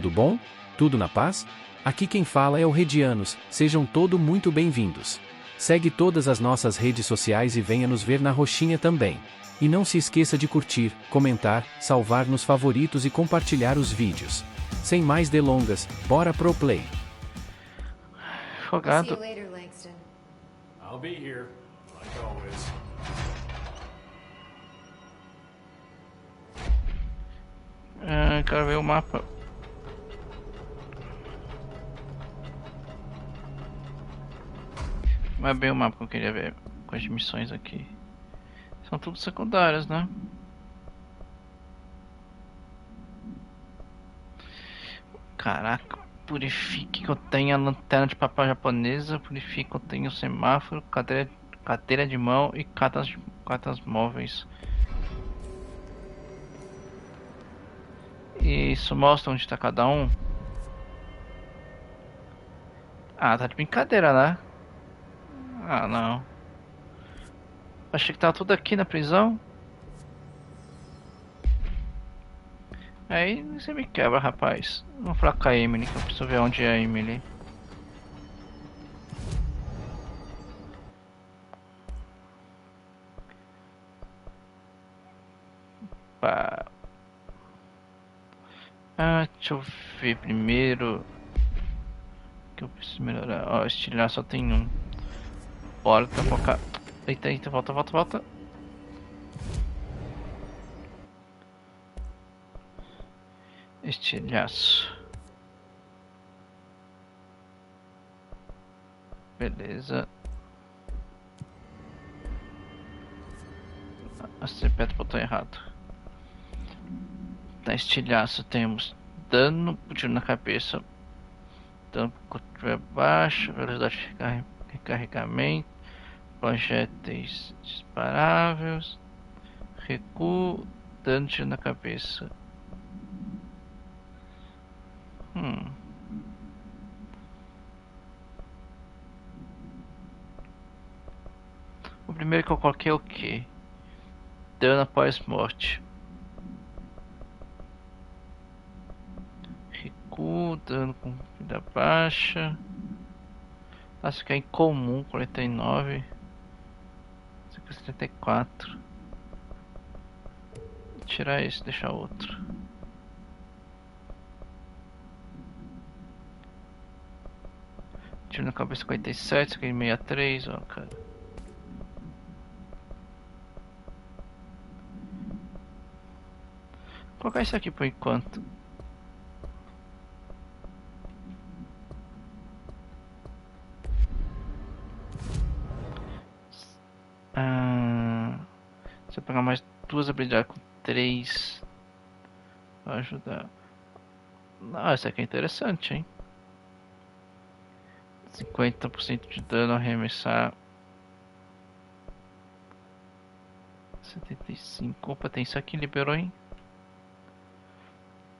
tudo bom? Tudo na paz? Aqui quem fala é o Redianos, sejam todos muito bem-vindos. Segue todas as nossas redes sociais e venha nos ver na roxinha também. E não se esqueça de curtir, comentar, salvar nos favoritos e compartilhar os vídeos. Sem mais delongas, bora pro play. Folgado. I'll be here, like always. Quero ver o mapa. Não é bem o mapa que eu queria ver com as missões aqui. São tudo secundárias, né? Caraca, purifique que eu tenho a lanterna de papel japonesa, purifique que eu tenho o semáforo, cadeira de mão e cartas móveis. E isso mostra onde está cada um. Ah, tá de brincadeira, né? Ah, não. Achei que tava tudo aqui na prisão. Aí você me quebra, rapaz. Vamos falar com a Emily, que eu preciso ver onde é a Emily. Pá. Deixa eu ver primeiro. O que eu preciso melhorar? Ó, estilhar só tem um. Bora, tá focar. Eita, volta. Estilhaço. Beleza. Aperta o botão errado. Na estilhaço temos dano por tiro na cabeça, dano por controle baixo, velocidade de recarregamento, projéteis disparáveis, recuo, dano de tiro na cabeça. O primeiro que eu coloquei é o que? Dano após morte. Recuo, dano com vida baixa. Acho que é incomum, 49. Esse aqui é 74. Vou tirar esse e deixar outro. Tiro na cabeça 57, esse aqui é 63, ó, cara. Vou colocar isso aqui por enquanto. Se eu pegar mais duas habilidades com 3 vai ajudar. Não, essa aqui é interessante, hein? 50% de dano arremessar. 75. Opa, tem isso aqui, liberou, hein?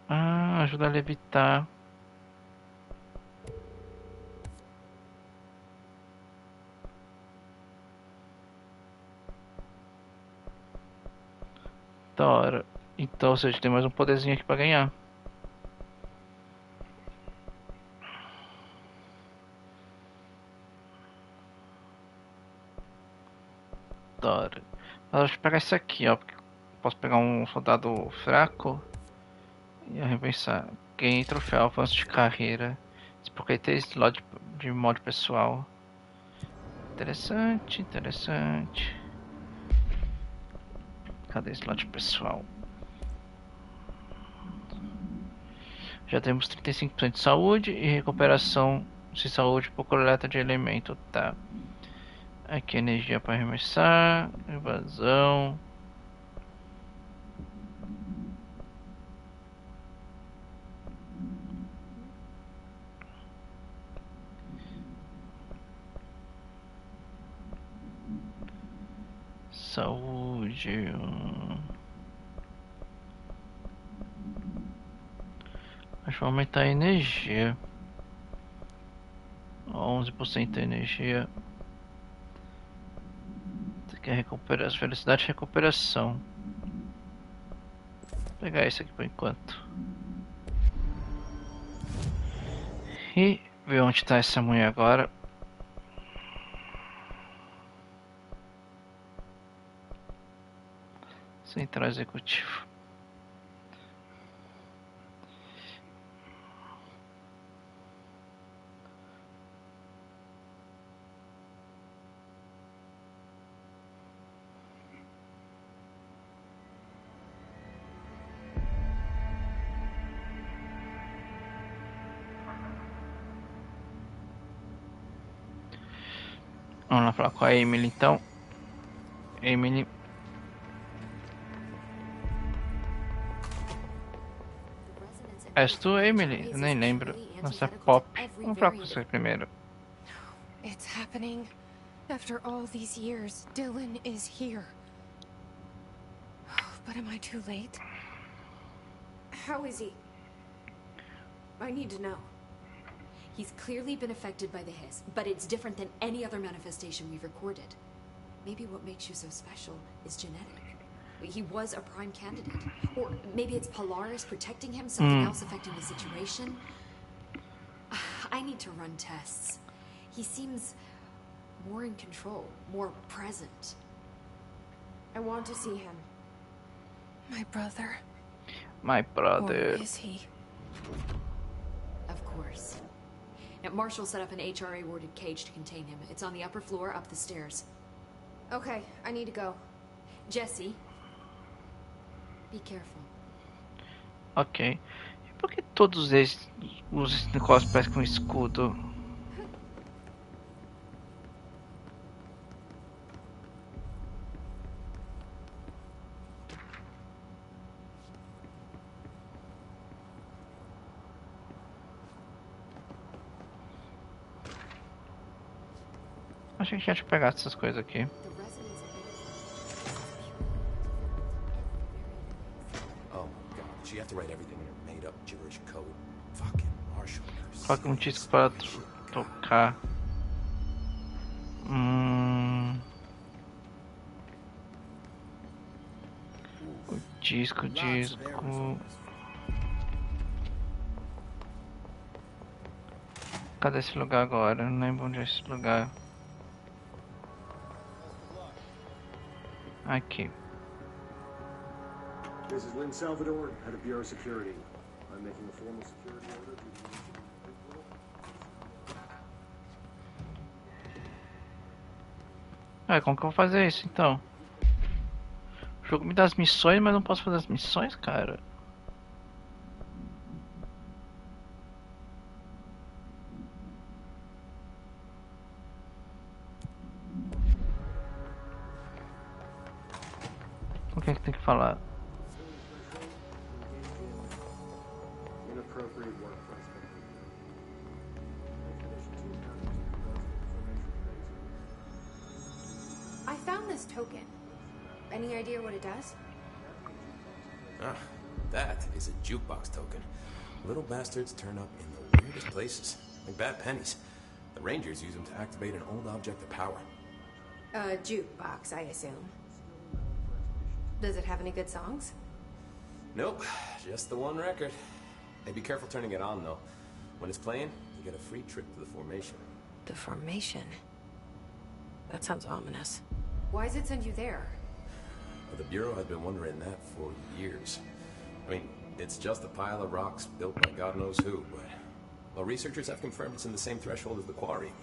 Ajuda a levitar. Da hora. Então, ou seja, tem mais um poderzinho aqui pra ganhar. Da hora. Agora deixa eu pegar esse aqui, ó. Porque posso pegar um soldado fraco e arremessar. Ganhei troféu avanço de carreira. Porque tem slot de modo pessoal. Interessante. Cadê esse slot pessoal? Já temos 35% de saúde e recuperação de saúde por coleta de elemento, tá? Aqui energia para arremessar, evasão. Saúde. Acho que vai aumentar a energia. 11% da energia. Você quer recuperar velocidade de recuperação. Vou pegar esse aqui por enquanto. E ver onde tá essa mulher agora. Central executivo. Vamos lá falar com a Emily então. Emily. És tu, Emily? Eu nem lembro. Nossa, Pop. Vamos falar com você primeiro. It's happening. After all these years, Dylan is here. But am I too late? How is he? I need to know. He's clearly been affected by the hiss, but it's different than any other manifestation we've recorded. Maybe what makes you so special is genetic. He was a prime candidate. Or maybe it's Polaris protecting him, something else affecting the situation. I need to run tests. He seems more in control, more present. I want to see him. My brother. My brother. Or is he? Of course. Now, Marshall set up an HRA-warded cage to contain him. It's on the upper floor, up the stairs. Okay, I need to go. Jesse, be careful. Ok. E por que todos esses os negócios parecem com um escudo? Achei que tinha pegado essas coisas aqui. She have to write everything in her made-up gibberish code. Fucking Marshall. Coloca um disco para tocar. O disco. Cadê esse lugar agora? Eu não lembro onde é esse lugar. Aqui. This is Lynn Salvador, head of Bureau Security. I'm making a formal security order. Como que eu vou fazer isso então? O jogo me dá as missões, mas não posso fazer as missões, cara. O que é que tem que falar? I found this token. Any idea what it does? Ah, that is a jukebox token. Little bastards turn up in the weirdest places, like bad pennies. The Rangers use them to activate an old object of power. A jukebox, I assume. Does it have any good songs? Nope, just the one record. Hey, be careful turning it on, though. When it's playing, you get a free trip to the formation. The formation? That sounds ominous. Why does it send you there? Well, the Bureau has been wondering that for years. I mean, it's just a pile of rocks built by God knows who, but... Well, researchers have confirmed it's in the same threshold as the quarry.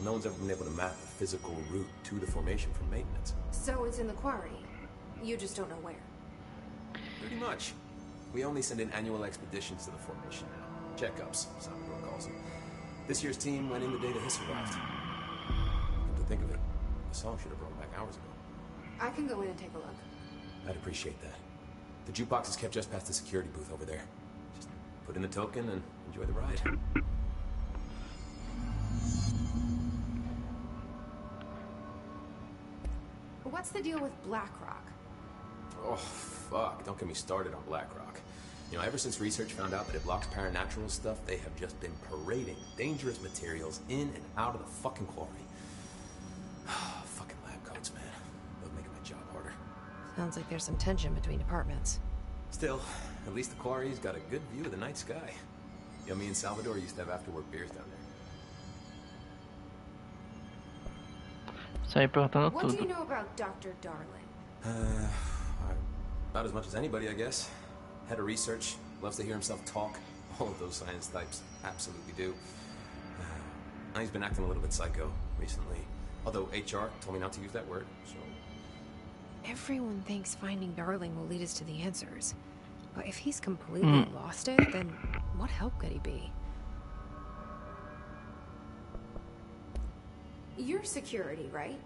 No one's ever been able to map a physical route to the formation for maintenance. So it's in the quarry. You just don't know where. Pretty much. We only send in annual expeditions to the formation now. Checkups, Salvador calls them. This year's team went in the day the hiss arrived. Come to think of it, the song should have brought back hours ago. I can go in and take a look. I'd appreciate that. The jukebox is kept just past the security booth over there. Just put in the token and enjoy the ride. What's the deal with BlackRock? Oh, fuck. Don't get me started on BlackRock. You know, ever since research found out that it blocks paranatural stuff, they have just been parading dangerous materials in and out of the fucking quarry. Fucking lab coats, man. They'll make my job harder. Sounds like there's some tension between departments. Still, at least the quarry's got a good view of the night sky. You know, me and Salvador used to have after-work beers down there. Saí perguntando What do you tudo. know about Dr. Darling? About as much as anybody, I guess. Head of research, loves to hear himself talk. All of those science types absolutely do. Now he's been acting a little bit psycho recently. Although HR told me not to use that word, so... Everyone thinks finding Darling will lead us to the answers. But if he's completely lost it, then what help could he be? You're security, right?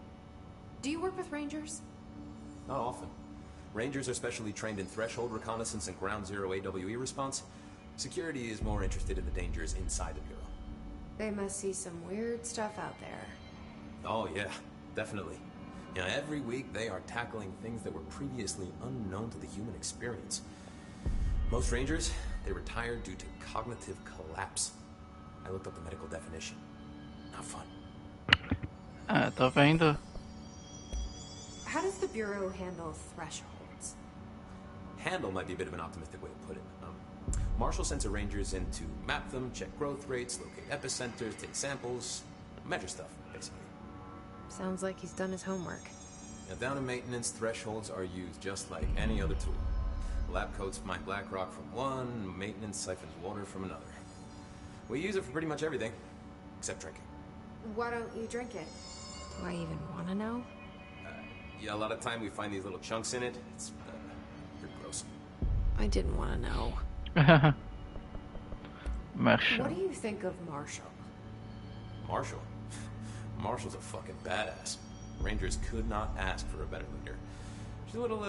Do you work with Rangers? Not often. Rangers are specially trained in threshold reconnaissance and ground zero AWE response. Security is more interested in the dangers inside the Bureau. They must see some weird stuff out there. Oh yeah, definitely. You know, every week they are tackling things that were previously unknown to the human experience. Most Rangers, they retire due to cognitive collapse. I looked up the medical definition. Not fun. Ah, tô vendo. How does the Bureau handle thresholds? Handle might be a bit of an optimistic way to put it. Marshall sends her Rangers in to map them, check growth rates, locate epicenters, take samples, measure stuff, basically. Sounds like he's done his homework. Now, down in maintenance, thresholds are used just like any other tool. Lab coats mine black rock from one, maintenance siphons water from another. We use it for pretty much everything, except drinking. Why don't you drink it? Do I even want to know? Yeah, a lot of time we find these little chunks in it. It's pretty gross. I didn't want to know. Marshall. What do you think of Marshall? Marshall? Marshall's a fucking badass. Rangers could not ask for a better leader. She's a little,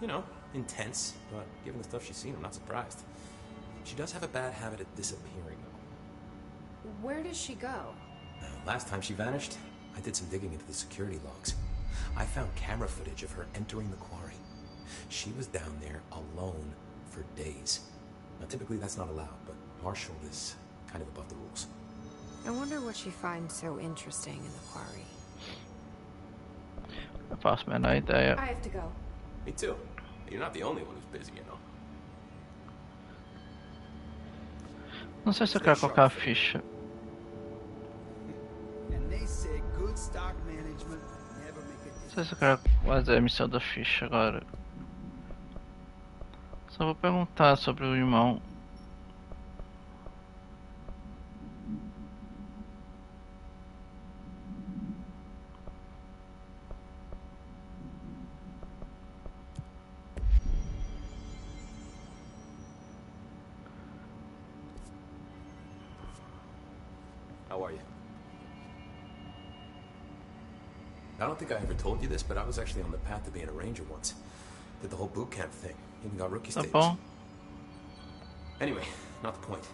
you know, intense, but given the stuff she's seen, I'm not surprised. She does have a bad habit of disappearing, though. Where does she go? Last time she vanished, I did some digging into the security logs. I found camera footage of her entering the quarry. She was down there alone for days. Now, typically that's not allowed, but Marshall is kind of above the rules. I wonder what she finds so interesting in the quarry. Não faço a menor ideia. I have to go. Me too. You're not the only one who's busy, you know. Não sei se eu quero colocar a ficha. Não sei se eu quero fazer a missão da ficha agora. Só vou perguntar sobre o irmão. How are you? I don't think I ever told you this, but I was actually on the path to being a ranger once. Did the whole boot camp thing. Even got rookie Tá status. bom. Anyway, not the point.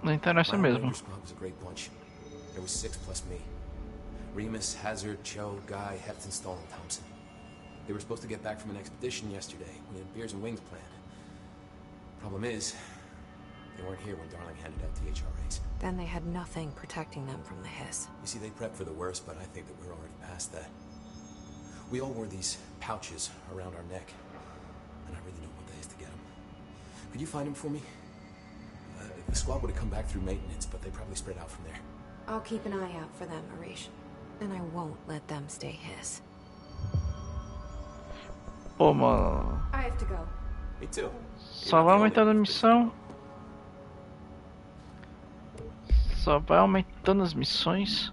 Não interessa My mesmo. Ranger squad was a great bunch. There was 6 plus me. Remus, Hazard, Cho, Guy, Hefton, Stahl, and Thompson. They were supposed to get back from an expedition yesterday. We had beers and wings planned. Problem is, they weren't here when Darling handed out the HRAs. Then they had nothing protecting them from the hiss. You see, they prepped for the worst, but I think that we're already past that. We all wore these pouches around our neck, and I really don't want the hiss to get them. Could you find them for me? The squad would have come back through maintenance, but they probably spread out from there. I'll keep an eye out for them, Arish. And I won't let them stay hiss. Pô, mano. I have to go. Me too. Só vai aumentando a missão. Só vai aumentando as missões.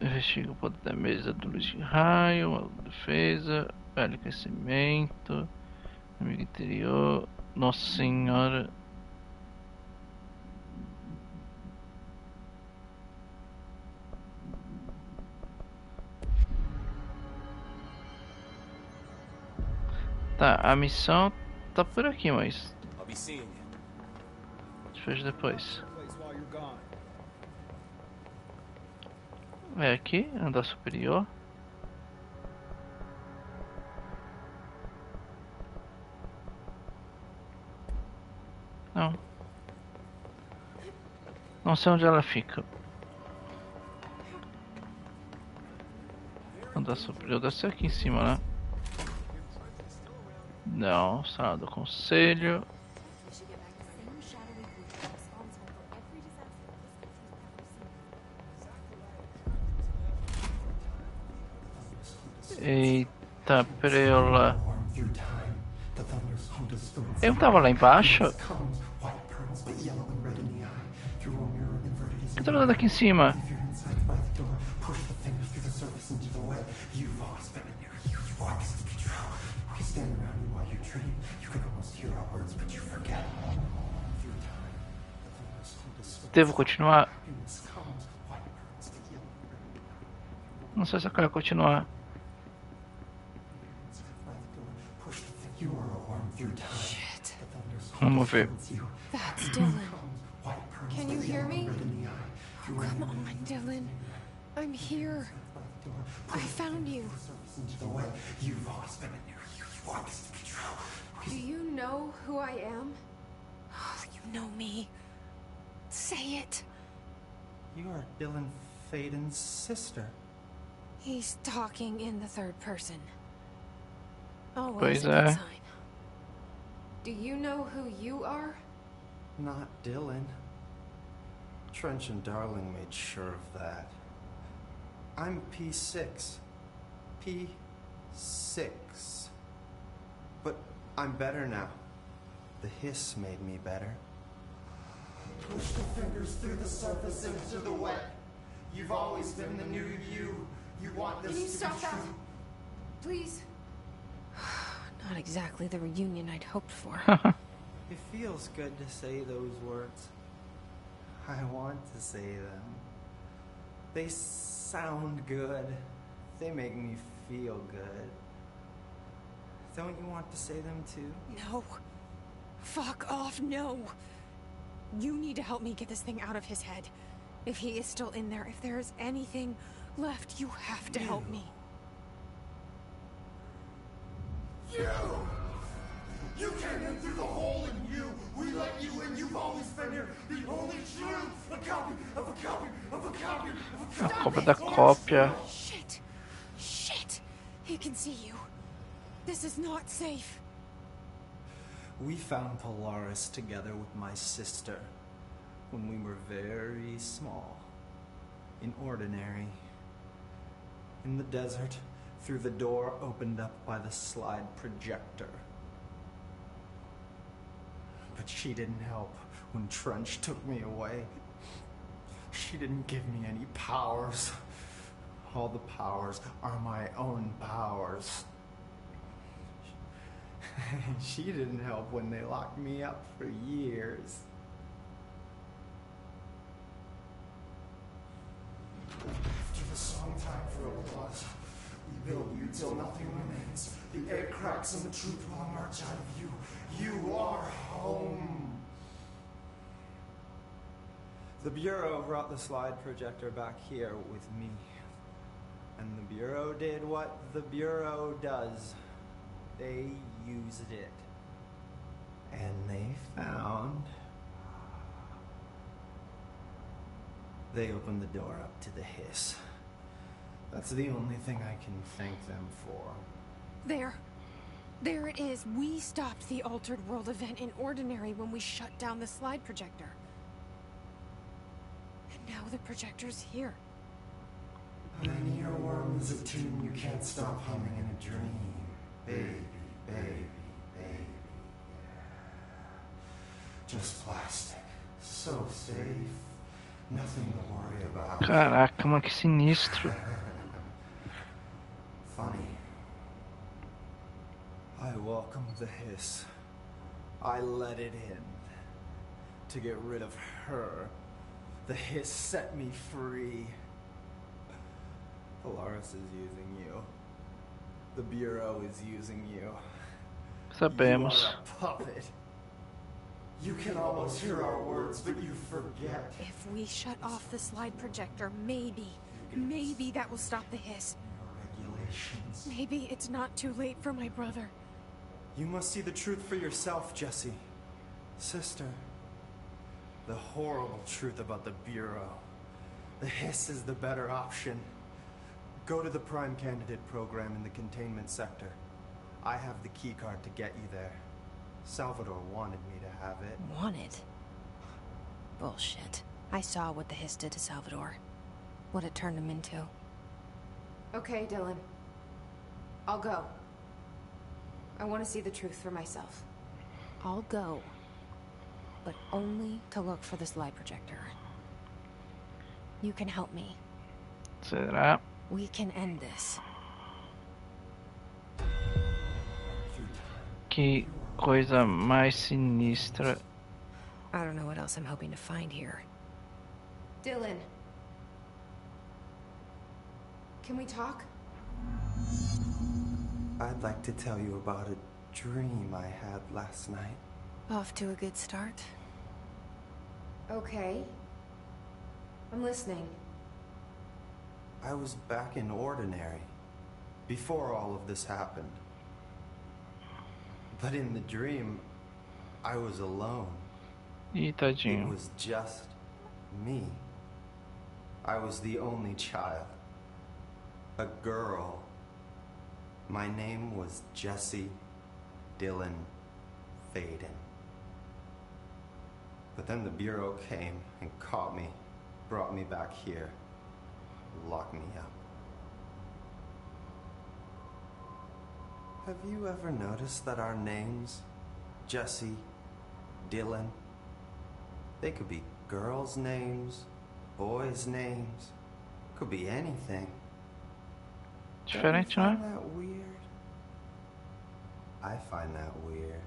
Investiga o poder da mesa do luz de raio, defesa, velho crescimento, amigo interior, Nossa Senhora. Tá, a missão tá por aqui, mas I'll be seeing you. vejo depois. É aqui, andar superior. Não. Não sei onde ela fica. Andar superior deve ser aqui em cima, né? Não, sala do conselho. Eita, preula. Eu tava lá embaixo? O que eu tô fazendo aqui em cima? Devo continuar? Não sei se eu quero continuar. Shit. Vamos ver. That's Dylan. Can you hear me? Oh, come on, Dylan. I'm here. I found you. Do you know who I am? Oh, you know me. Say it. You are Dylan Faden's sister. He's talking in the third person. Always Pois a good é. sign. Do you know who you are? Not Dylan. Trench and Darling made sure of that. I'm P6. P6. But I'm better now. The hiss made me better. Push the fingers through the surface into the wet. You've always been the new you. You want this Can you to stop be that? true. Please? Not exactly the reunion I'd hoped for. It feels good to say those words. I want to say them. They sound good. They make me feel good. Don't you want to say them too? No. Fuck off, no. You need to help me get this thing out of his head. If he is still in there, if there is anything left, you have to help me. You came in through the hole in you. We let you in. You've always been here. The only truth. A copy of a copy of a copy of a A copy. cópia da cópia. Shit. Shit. He can see you. This is not safe. We found Polaris together with my sister when we were very small. In Ordinary. In the desert, through the door opened up by the slide projector. But she didn't help when Trench took me away. She didn't give me any powers. All the powers are my own powers. She didn't help when they locked me up for years. After the song time for applause, we build you till nothing remains. The egg cracks and the truth will emerge out of you. You are home. The Bureau brought the slide projector back here with me. And the Bureau did what the Bureau does. They used it. And they found... They opened the door up to the hiss. That's the only thing I can thank them for. There. There it is. We stopped the Altered World event in Ordinary when we shut down the slide projector. And now the projector's here. An earworm is a tune you can't stop humming in a dream. Baby, baby, baby. Just plastic. So safe. Nothing to worry about. Caraca, mano, que sinistro. Funny. I welcomed the hiss. I let it in. To get rid of her. The hiss set me free. Polaris is using you. The Bureau is using you. Sabemos. You are a puppet. You can almost hear our words, but you forget. If we shut off the slide projector, maybe that will stop the hiss. Regulations. Maybe it's not too late for my brother. You must see the truth for yourself, Jesse. Sister. The horrible truth about the Bureau. The hiss is the better option. Go to the Prime Candidate program in the containment sector. I have the key card to get you there. Salvador wanted me to have it. Wanted? Bullshit. I saw what the hiss did to Salvador. What it turned him into. Okay, Dylan. I'll go. I want to see the truth for myself. I'll go. But only to look for this light projector. You can help me. Será? We can end this. Que coisa mais sinistra. I don't know what else I'm hoping to find here. Dylan. Can we talk? I'd like to tell you about a dream I had last night. Off to a good start. Okay. I'm listening. I was back in Ordinary, before all of this happened. But in the dream, I was alone. Ih, It tadinho. was just me. I was the only child. A girl. My name was Jesse Dylan Faden. But then the Bureau came and caught me, brought me back here, locked me up. Have you ever noticed that our names, Jesse, Dylan, they could be girls' names, boys' names, could be anything. Diferente, Don't you né? find that weird? I find that weird.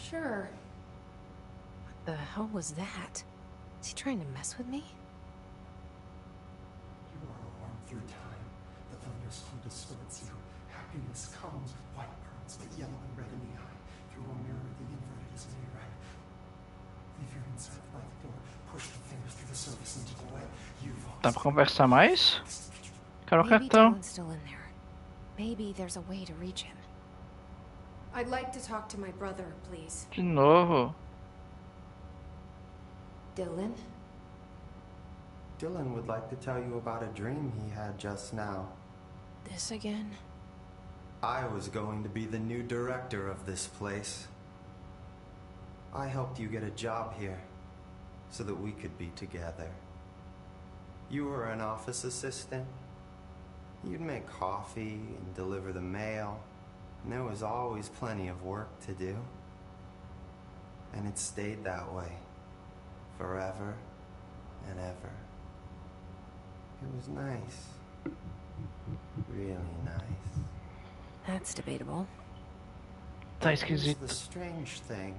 Sure. What the hell was that? Is he trying to mess with me? You are a worm through time. The thunderstorm distorts you. Happiness comes with white pearls, but yellow and red in the eye. Through a mirror, the inverted is made right. Leave your inside by the door. Push the fingers through the surface into the web. You've Dá pra conversar mais? Quero o Maybe cartão. Dylan's still in there. Maybe there's a way to reach him. I'd like to talk to my brother, please. De novo. Dylan? Dylan would like to tell you about a dream he had just now. This again? I was going to be the new director of this place. I helped you get a job here, so that we could be together. You were an office assistant. You'd make coffee and deliver the mail, and there was always plenty of work to do. And it stayed that way, forever and ever. It was nice. Really nice. That's debatable. Tá Here's esquisito. the strange thing.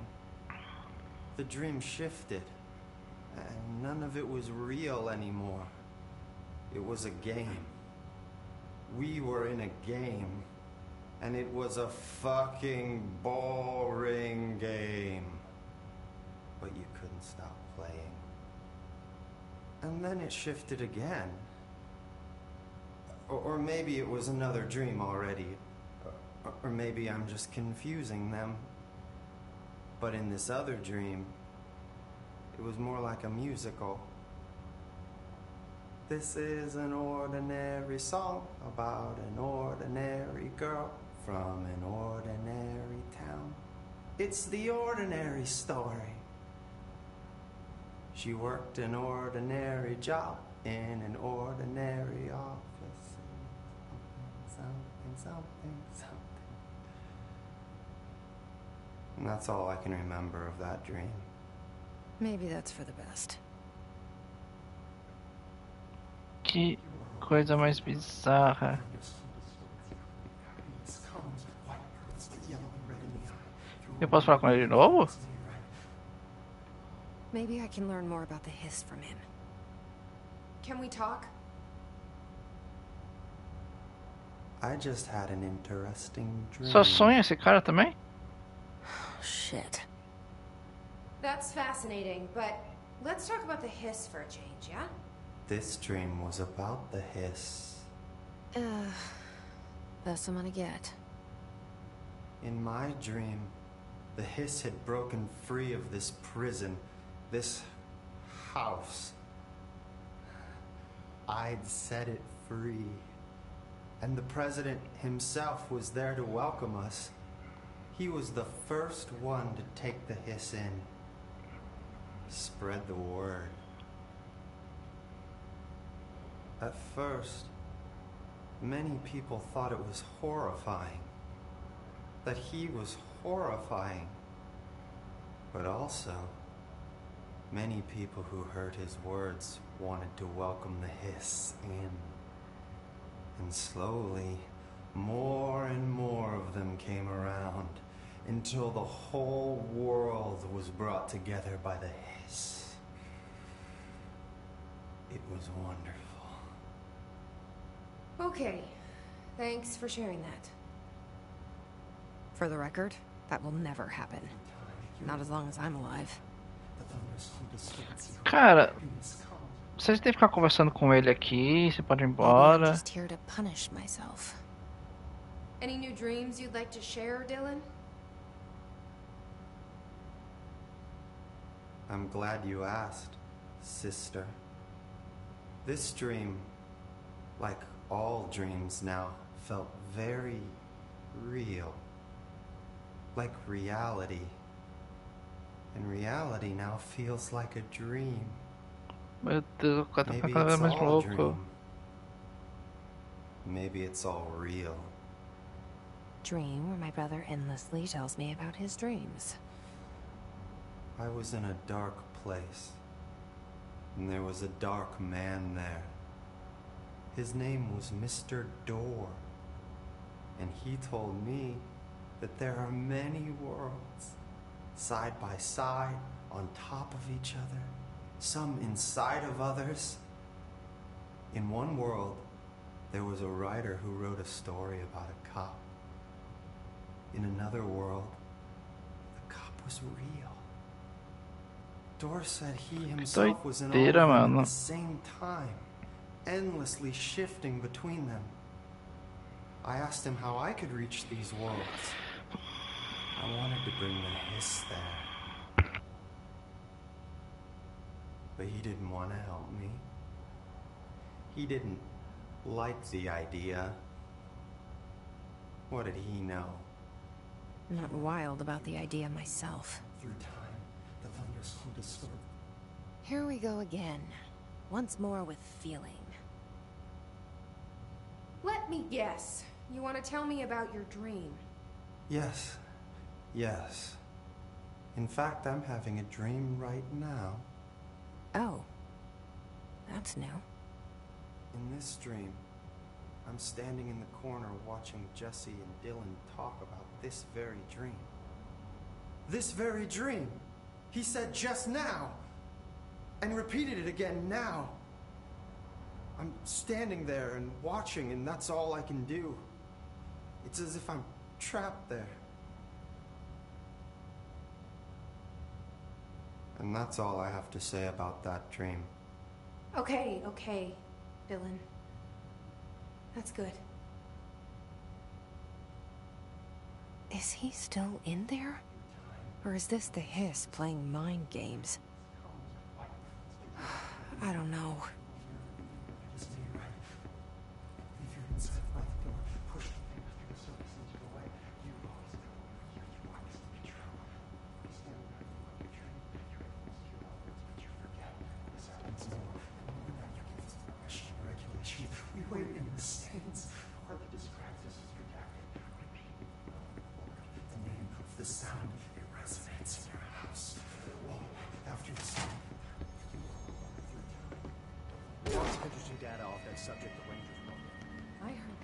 The dream shifted, and none of it was real anymore. It was a game. We were in a game, and it was a fucking boring game. But you couldn't stop playing. And then it shifted again. Or maybe it was another dream already. Or maybe I'm just confusing them. But in this other dream, it was more like a musical. This is an ordinary song about an ordinary girl from an ordinary town. It's the ordinary story. She worked an ordinary job in an ordinary office. Something. And that's all I can remember of that dream. Maybe that's for the best. Que coisa mais bizarra. Happiness comes with white pearls, but yellow and red in the eye. Through Eu posso falar com ele de novo? Maybe I can learn more about the hiss from him. Can we talk? I just had an interesting dream. Só sonha esse cara também? Oh, shit. That's fascinating, but let's talk about the hiss for a change, yeah? This dream was about the hiss. Best I'm gonna get. In my dream, the hiss had broken free of this prison, this house. I'd set it free. And the president himself was there to welcome us. He was the first one to take the hiss in. Spread the word. At first, many people thought it was horrifying. That he was horrifying. But also, many people who heard his words wanted to welcome the hiss in. And slowly, more and more of them came around, until the whole world was brought together by the hiss. It was wonderful. Okay. Thanks for sharing that. For the record, that will never happen. Not as long as I'm alive. The thunderstorm distorts you. Cara, Happiness comes. vocês têm que ficar conversando com ele aqui, você pode ir Maybe I'm embora. just here to punish myself. Any new dreams you'd like to share, Dylan? I'm glad you asked, sister. This dream, like all dreams now, felt very real. Like reality. And reality now feels like a dream. Meu Deus, o cara tá Maybe ficando cada it's vez mais all a louco. dream. Maybe it's all real. Dream where my brother endlessly tells me about his dreams. I was in a dark place, and there was a dark man there. His name was Mr. Door, and he told me that there are many worlds, side by side, on top of each other, some inside of others. In one world, there was a writer who wrote a story about a cop. In another world, the cop was real. Door said he himself was in all of Doideira, them at mano. the same time, endlessly shifting between them. I asked him how I could reach these worlds. I wanted to bring the hiss there. But he didn't want to help me. He didn't like the idea. What did he know? I'm not wild about the idea myself. Through time, the thunderstorm distorts. Here we go again. Once more with feeling. Let me guess. You want to tell me about your dream? Yes. Yes. In fact, I'm having a dream right now. Oh. That's new. In this dream, I'm standing in the corner watching Jesse and Dylan talk about this very dream. This very dream! He said just now! And repeated it again now! I'm standing there and watching, and that's all I can do. It's as if I'm trapped there. And that's all I have to say about that dream. Okay, Dylan. That's good. Is he still in there? Or is this the hiss playing mind games? I don't know. It is me, right? Leave your inside by the door. Push the thing after the surface into the way. You always know. You always control. You stand back from your dream. You're influenced to your efforts, but you forget. This happens more. The more that you give us permission and regulation, we wait in the stands. Hardly describes this as redacted. Repeat. The name of the sound. It resonates in your house. Well, after the sound. Lots of interesting data off that subject the Rangers wrote. I heard